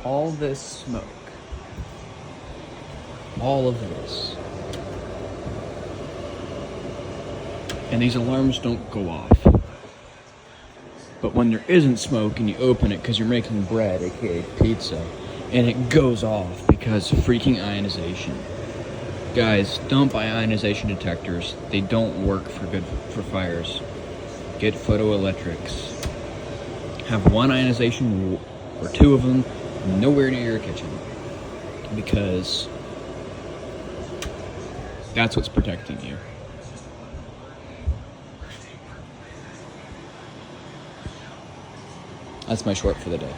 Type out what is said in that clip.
all this smoke, all of this, and these alarms don't go off. But when there isn't smoke and you open it because you're making bread, aka pizza, and it goes off because of freaking ionization. Guys, don't buy ionization detectors. They don't work for fires. Get photoelectrics. Have one ionization or two of them nowhere near your kitchen, because that's what's protecting you. That's my short for the day.